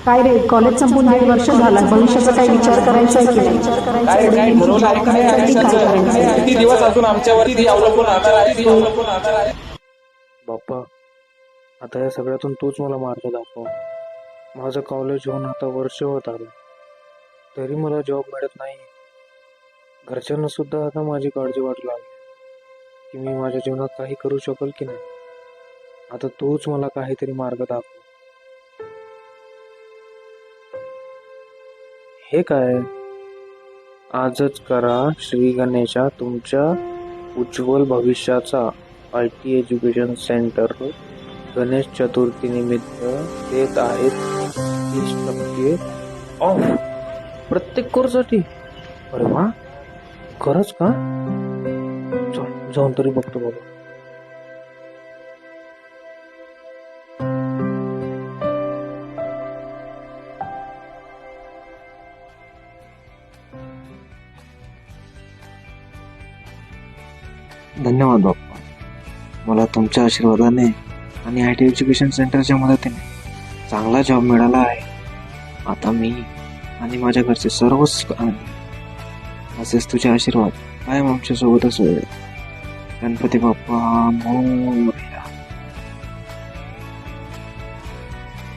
काय रे, कॉलेज संपून 1.5 वर्ष झालं. भविष्याचा काही विचार करायचा आहे की नाही? काय ठरवलं आहे का नाही आयुष्याचं? किती दिवस अजून आमच्यावरती अवलंबून राहणार आहे? बाप्पा, आता या सगळ्यातून तूच मला मार्ग दाखव. माझं कॉलेज होऊन आता वर्ष होत आलं, तरी मला जॉब मिळत नाही. घरच्यांना सुद्धा आता माझी काळजी वाटू लागली की मी माझ्या जीवनात काही करू शकेल की नाही. आता तूच मला काहीतरी मार्ग दाखव. हे काय? आजच करा श्री गणेशा तुमच्या उज्ज्वल भविष्याचा. IT education centre Ganesh Chaturthi निमित्त देत आहेत 30% ऑफ प्रत्येक कोर्ससाठी. अरे वा, खरंच का? जाऊन तरी बघतो बाबा. धन्यवाद बाप्पा. मला तुमच्या आशीर्वादाने आणि IT एज्युकेशन सेंटरच्या मदतीने चांगला जॉब मिळाला आहे. आता मी आणि माझ्या घरचे सर्वच असेच तुझे आशीर्वाद कायम आमच्या सोबतच होईल. गणपती बाप्पा मोरया.